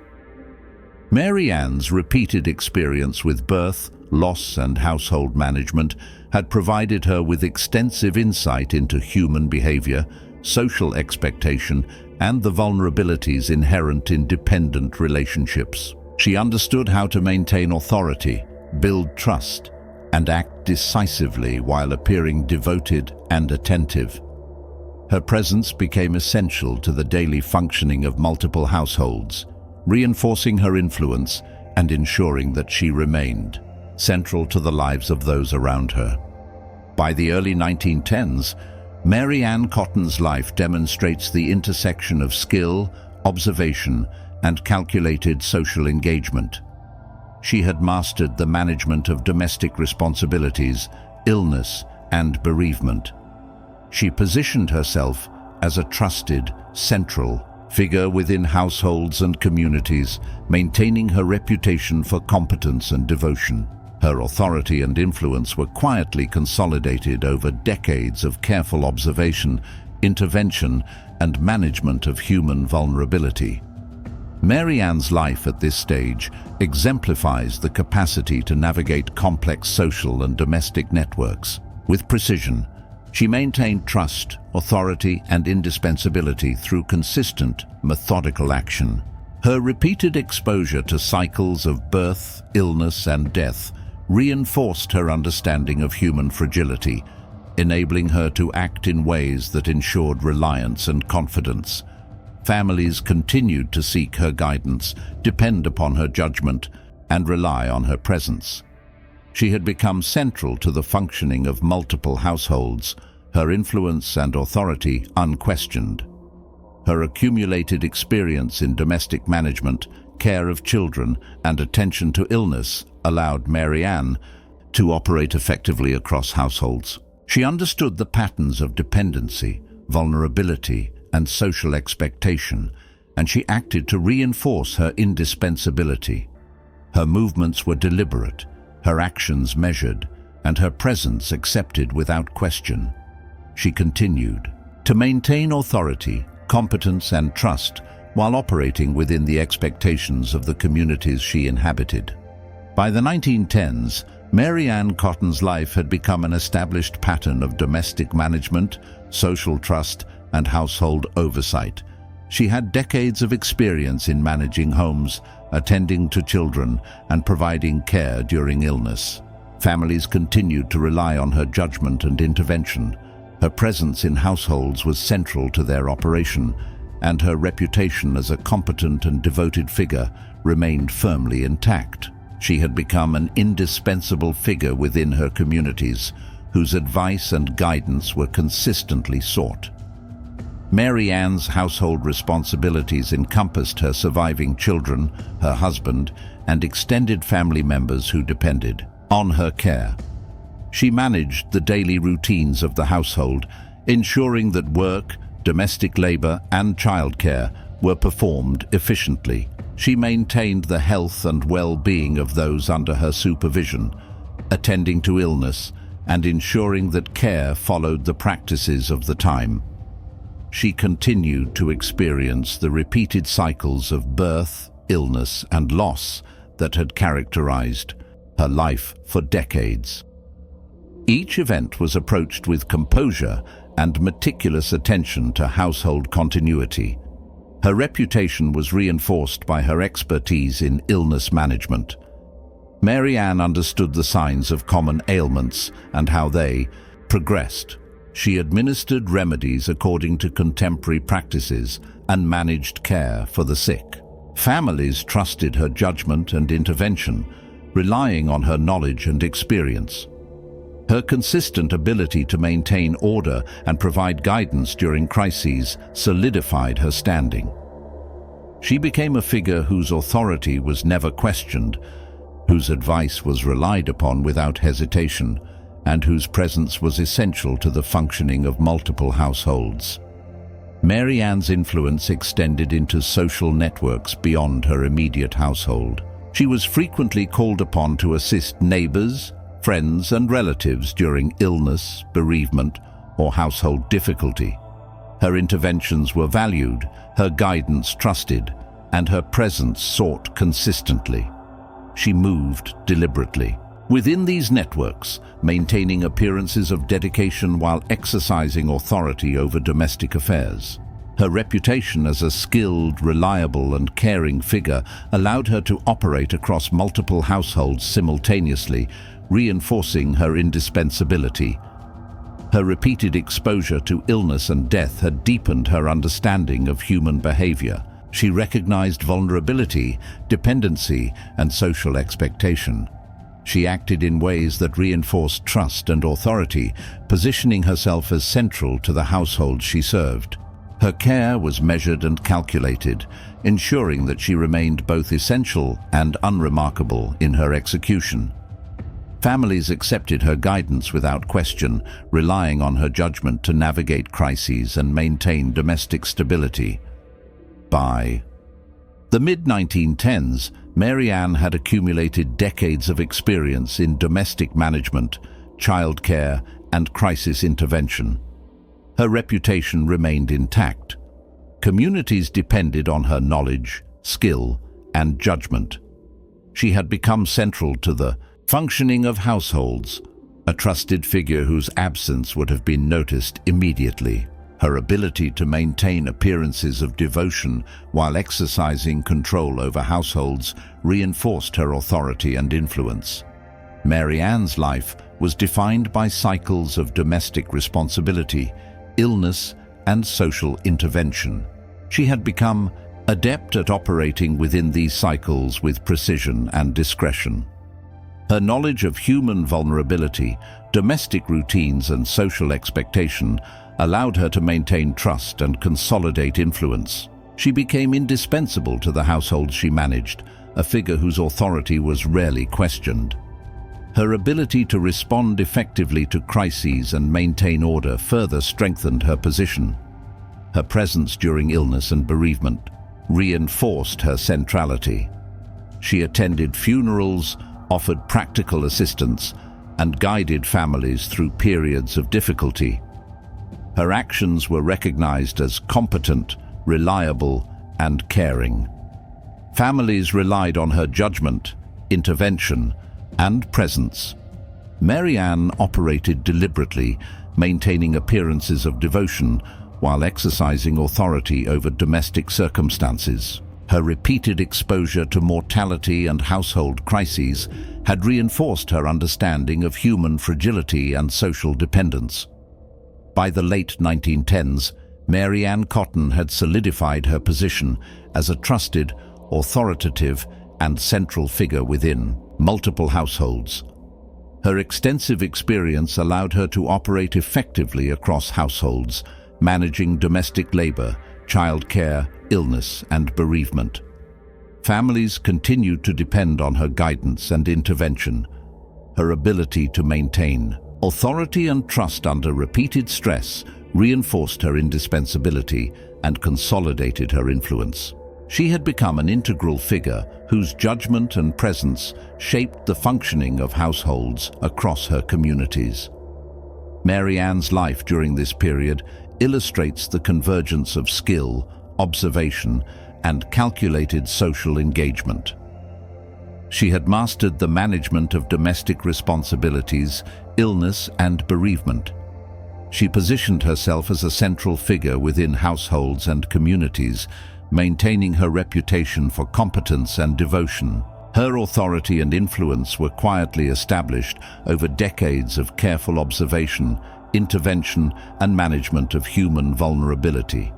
Mary Ann's repeated experience with birth, loss, and household management had provided her with extensive insight into human behavior, social expectation, and the vulnerabilities inherent in dependent relationships. She understood how to maintain authority, build trust, and act decisively while appearing devoted and attentive. Her presence became essential to the daily functioning of multiple households, reinforcing her influence and ensuring that she remained central to the lives of those around her. By the early 1910s, Mary Ann Cotton's life demonstrates the intersection of skill, observation, and calculated social engagement. She had mastered the management of domestic responsibilities, illness, and bereavement. She positioned herself as a trusted, central figure within households and communities, maintaining her reputation for competence and devotion. Her authority and influence were quietly consolidated over decades of careful observation, intervention, and management of human vulnerability. Mary Ann's life at this stage exemplifies the capacity to navigate complex social and domestic networks. With precision, she maintained trust, authority, and indispensability through consistent, methodical action. Her repeated exposure to cycles of birth, illness, and death reinforced her understanding of human fragility, enabling her to act in ways that ensured reliance and confidence. Families continued to seek her guidance, depend upon her judgment, and rely on her presence. She had become central to the functioning of multiple households, her influence and authority unquestioned. Her accumulated experience in domestic management, care of children, and attention to illness allowed Mary Ann to operate effectively across households. She understood the patterns of dependency, vulnerability, and social expectation, and she acted to reinforce her indispensability. Her movements were deliberate, her actions measured, and her presence accepted without question. She continued to maintain authority, competence, and trust while operating within the expectations of the communities she inhabited. By the 1910s, Mary Ann Cotton's life had become an established pattern of domestic management, social trust, and household oversight. She had decades of experience in managing homes, attending to children, and providing care during illness. Families continued to rely on her judgment and intervention. Her presence in households was central to their operation, and her reputation as a competent and devoted figure remained firmly intact. She had become an indispensable figure within her communities, whose advice and guidance were consistently sought. Mary Ann's household responsibilities encompassed her surviving children, her husband, and extended family members who depended on her care. She managed the daily routines of the household, ensuring that work, domestic labor, and childcare were performed efficiently. She maintained the health and well-being of those under her supervision, attending to illness and ensuring that care followed the practices of the time. She continued to experience the repeated cycles of birth, illness, and loss that had characterized her life for decades. Each event was approached with composure and meticulous attention to household continuity. Her reputation was reinforced by her expertise in illness management. Mary Ann understood the signs of common ailments and how they progressed. She administered remedies according to contemporary practices and managed care for the sick. Families trusted her judgment and intervention, relying on her knowledge and experience. Her consistent ability to maintain order and provide guidance during crises solidified her standing. She became a figure whose authority was never questioned, whose advice was relied upon without hesitation, and whose presence was essential to the functioning of multiple households. Mary Ann's influence extended into social networks beyond her immediate household. She was frequently called upon to assist neighbors, friends, and relatives during illness, bereavement, or household difficulty. Her interventions were valued, her guidance trusted, and her presence sought consistently. She moved deliberately within these networks, maintaining appearances of dedication while exercising authority over domestic affairs. Her reputation as a skilled, reliable, and caring figure allowed her to operate across multiple households simultaneously, reinforcing her indispensability. Her repeated exposure to illness and death had deepened her understanding of human behavior. She recognized vulnerability, dependency, and social expectation. She acted in ways that reinforced trust and authority, positioning herself as central to the household she served. Her care was measured and calculated, ensuring that she remained both essential and unremarkable in her execution. Families accepted her guidance without question, relying on her judgment to navigate crises and maintain domestic stability. By the mid-1910s, Mary Ann had accumulated decades of experience in domestic management, childcare, and crisis intervention. Her reputation remained intact. Communities depended on her knowledge, skill, and judgment. She had become central to the functioning of households, a trusted figure whose absence would have been noticed immediately. Her ability to maintain appearances of devotion while exercising control over households reinforced her authority and influence. Mary Ann's life was defined by cycles of domestic responsibility, illness, and social intervention. She had become adept at operating within these cycles with precision and discretion. Her knowledge of human vulnerability, domestic routines, and social expectation allowed her to maintain trust and consolidate influence. She became indispensable to the households she managed, a figure whose authority was rarely questioned. Her ability to respond effectively to crises and maintain order further strengthened her position. Her presence during illness and bereavement reinforced her centrality. She attended funerals, offered practical assistance, and guided families through periods of difficulty. Her actions were recognized as competent, reliable, and caring. Families relied on her judgment, intervention, and presence. Mary Ann operated deliberately, maintaining appearances of devotion while exercising authority over domestic circumstances. Her repeated exposure to mortality and household crises had reinforced her understanding of human fragility and social dependence. By the late 1910s, Mary Ann Cotton had solidified her position as a trusted, authoritative, and central figure within multiple households. Her extensive experience allowed her to operate effectively across households, managing domestic labor, childcare, illness, and bereavement. Families continued to depend on her guidance and intervention. Her ability to maintain authority and trust under repeated stress reinforced her indispensability and consolidated her influence. She had become an integral figure whose judgment and presence shaped the functioning of households across her communities. Mary Ann's life during this period illustrates the convergence of skill, observation, and calculated social engagement. She had mastered the management of domestic responsibilities, illness, and bereavement. She positioned herself as a central figure within households and communities, maintaining her reputation for competence and devotion. Her authority and influence were quietly established over decades of careful observation, intervention, and management of human vulnerability.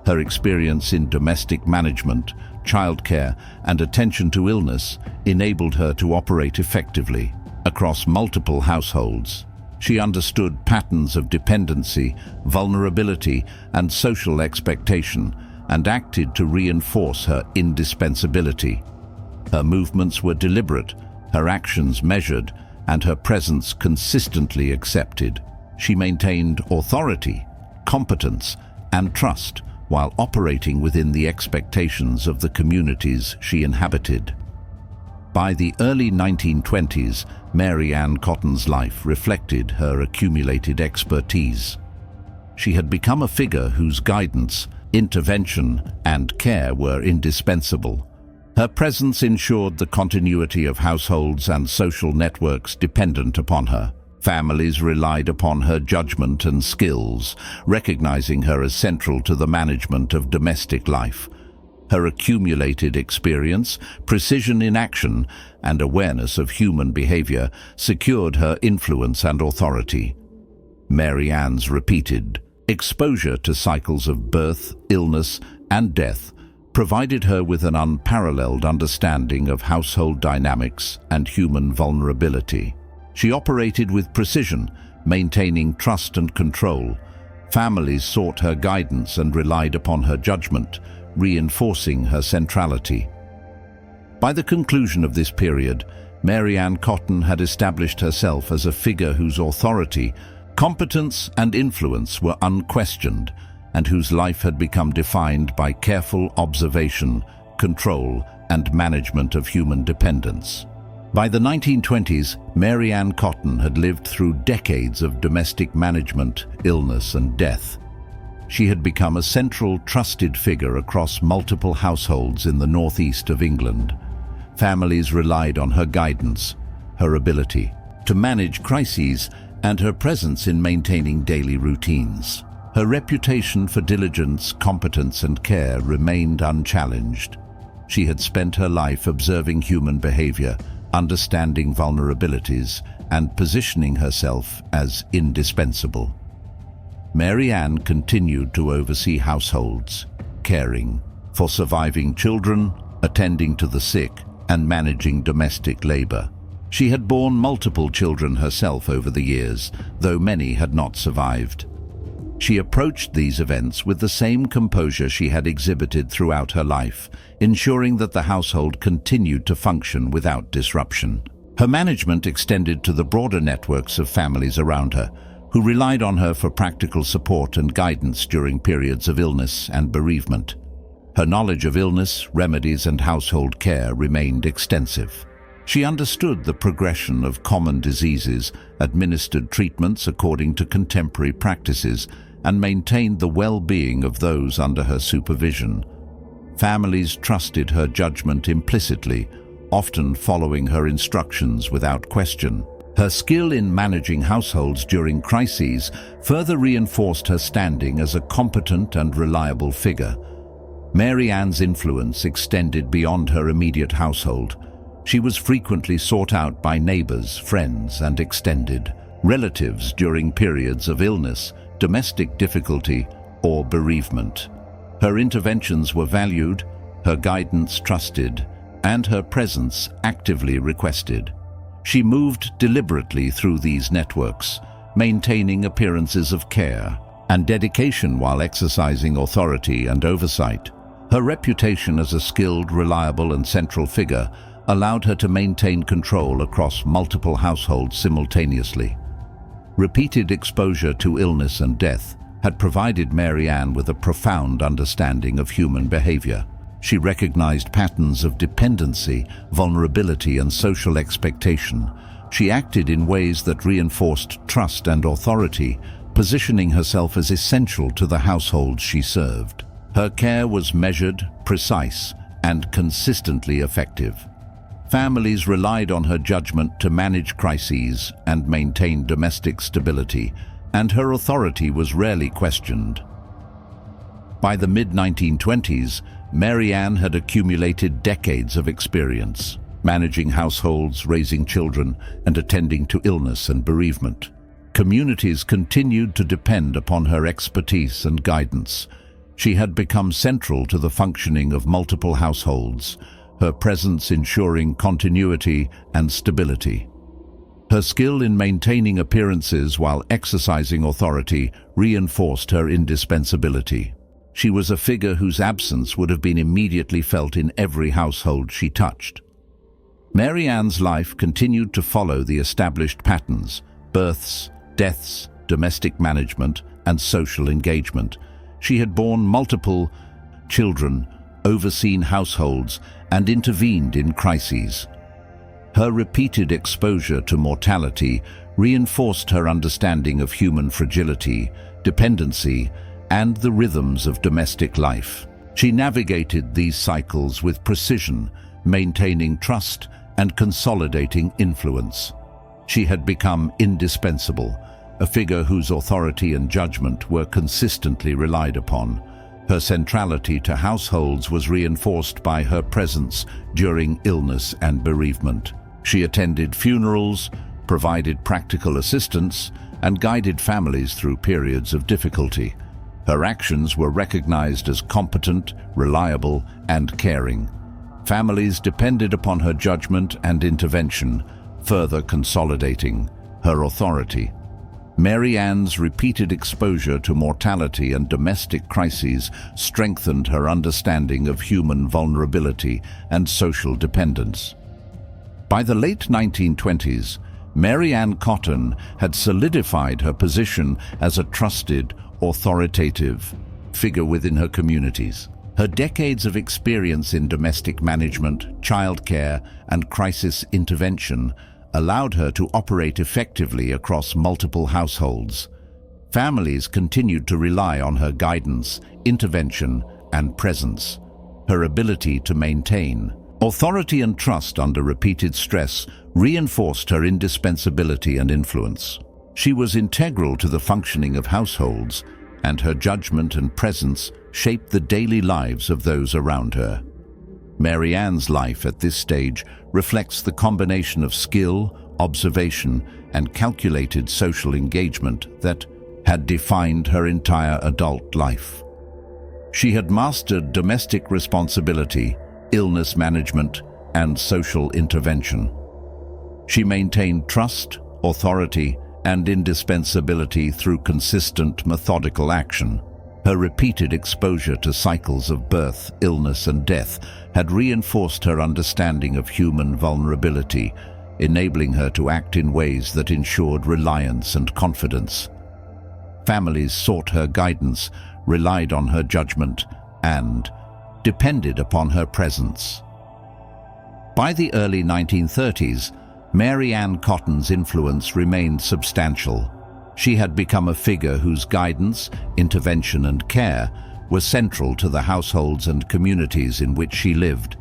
Her experience in domestic management, childcare, and attention to illness enabled her to operate effectively across multiple households. She understood patterns of dependency, vulnerability, and social expectation, and acted to reinforce her indispensability. Her movements were deliberate, her actions measured, and her presence consistently accepted. She maintained authority, competence, and trust while operating within the expectations of the communities she inhabited. By the early 1920s, Mary Ann Cotton's life reflected her accumulated expertise. She had become a figure whose guidance, intervention, and care were indispensable. Her presence ensured the continuity of households and social networks dependent upon her. Families relied upon her judgment and skills, recognizing her as central to the management of domestic life. Her accumulated experience, precision in action, and awareness of human behavior secured her influence and authority. Mary Ann's repeated exposure to cycles of birth, illness, and death provided her with an unparalleled understanding of household dynamics and human vulnerability. She operated with precision, maintaining trust and control. Families sought her guidance and relied upon her judgment, reinforcing her centrality. By the conclusion of this period, Mary Ann Cotton had established herself as a figure whose authority, competence, and influence were unquestioned, and whose life had become defined by careful observation, control, and management of human dependence. By the 1920s, Mary Ann Cotton had lived through decades of domestic management, illness, and death. She had become a central, trusted figure across multiple households in the northeast of England. Families relied on her guidance, her ability to manage crises, and her presence in maintaining daily routines. Her reputation for diligence, competence, and care remained unchallenged. She had spent her life observing human behavior, understanding vulnerabilities, and positioning herself as indispensable. Mary Ann continued to oversee households, caring for surviving children, attending to the sick, and managing domestic labor. She had borne multiple children herself over the years, though many had not survived. She approached these events with the same composure she had exhibited throughout her life, ensuring that the household continued to function without disruption. Her management extended to the broader networks of families around her, who relied on her for practical support and guidance during periods of illness and bereavement. Her knowledge of illness, remedies, and household care remained extensive. She understood the progression of common diseases, administered treatments according to contemporary practices, and maintained the well-being of those under her supervision. Families trusted her judgment implicitly, often following her instructions without question. Her skill in managing households during crises further reinforced her standing as a competent and reliable figure. Mary Ann's influence extended beyond her immediate household. She was frequently sought out by neighbors, friends, and extended relatives during periods of illness, domestic difficulty, or bereavement. Her interventions were valued, her guidance trusted, and her presence actively requested. She moved deliberately through these networks, maintaining appearances of care and dedication while exercising authority and oversight. Her reputation as a skilled, reliable, and central figure allowed her to maintain control across multiple households simultaneously. Repeated exposure to illness and death had provided Mary Ann with a profound understanding of human behavior. She recognized patterns of dependency, vulnerability, and social expectation. She acted in ways that reinforced trust and authority, positioning herself as essential to the households she served. Her care was measured, precise, and consistently effective. Families relied on her judgment to manage crises and maintain domestic stability, and her authority was rarely questioned. By the mid-1920s, Mary Ann had accumulated decades of experience, managing households, raising children, and attending to illness and bereavement. Communities continued to depend upon her expertise and guidance. She had become central to the functioning of multiple households, her presence ensuring continuity and stability. Her skill in maintaining appearances while exercising authority reinforced her indispensability. She was a figure whose absence would have been immediately felt in every household she touched. Mary Ann's life continued to follow the established patterns: births, deaths, domestic management, and social engagement. She had borne multiple children, overseen households, and intervened in crises. Her repeated exposure to mortality reinforced her understanding of human fragility, dependency, and the rhythms of domestic life. She navigated these cycles with precision, maintaining trust and consolidating influence. She had become indispensable, a figure whose authority and judgment were consistently relied upon. Her centrality to households was reinforced by her presence during illness and bereavement. She attended funerals, provided practical assistance, and guided families through periods of difficulty. Her actions were recognized as competent, reliable, and caring. Families depended upon her judgment and intervention, further consolidating her authority. Mary Ann's repeated exposure to mortality and domestic crises strengthened her understanding of human vulnerability and social dependence. By the late 1920s, Mary Ann Cotton had solidified her position as a trusted, authoritative figure within her communities. Her decades of experience in domestic management, childcare, and crisis intervention allowed her to operate effectively across multiple households. Families continued to rely on her guidance, intervention, and presence. Her ability to maintain authority and trust under repeated stress reinforced her indispensability and influence. She was integral to the functioning of households, and her judgment and presence shaped the daily lives of those around her. Mary Ann's life at this stage reflects the combination of skill, observation, and calculated social engagement that had defined her entire adult life. She had mastered domestic responsibility, illness management, and social intervention. She maintained trust, authority, and indispensability through consistent, methodical action. Her repeated exposure to cycles of birth, illness, and death had reinforced her understanding of human vulnerability, enabling her to act in ways that ensured reliance and confidence. Families sought her guidance, relied on her judgment, and depended upon her presence. By the early 1930s, Mary Ann Cotton's influence remained substantial. She had become a figure whose guidance, intervention, and care were central to the households and communities in which she lived.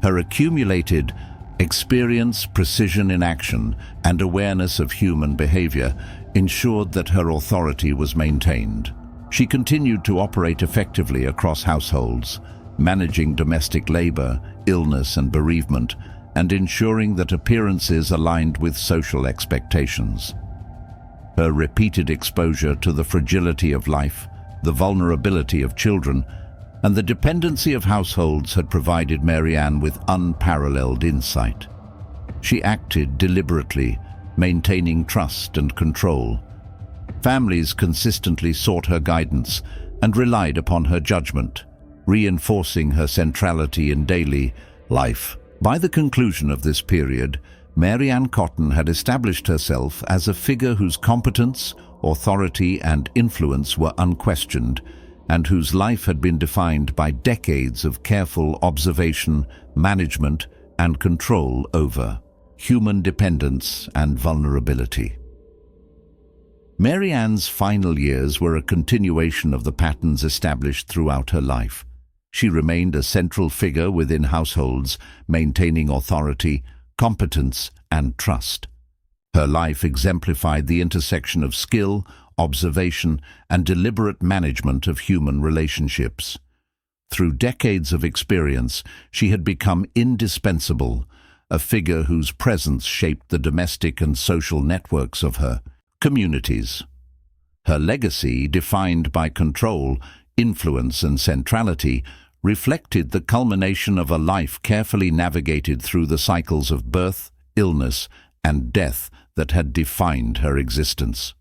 Her accumulated experience, precision in action, and awareness of human behavior ensured that her authority was maintained. She continued to operate effectively across households, managing domestic labor, illness, and bereavement, and ensuring that appearances aligned with social expectations. Her repeated exposure to the fragility of life, the vulnerability of children, and the dependency of households had provided Mary Ann with unparalleled insight. She acted deliberately, maintaining trust and control. Families consistently sought her guidance and relied upon her judgment, reinforcing her centrality in daily life. By the conclusion of this period, Mary Ann Cotton had established herself as a figure whose competence, authority, and influence were unquestioned, and whose life had been defined by decades of careful observation, management, and control over human dependence and vulnerability. Mary Ann's final years were a continuation of the patterns established throughout her life. She remained a central figure within households, maintaining authority, competence, and trust. Her life exemplified the intersection of skill, observation, and deliberate management of human relationships. Through decades of experience, she had become indispensable, a figure whose presence shaped the domestic and social networks of her communities. Her legacy, defined by control, influence, and centrality, reflected the culmination of a life carefully navigated through the cycles of birth, illness, and death that had defined her existence.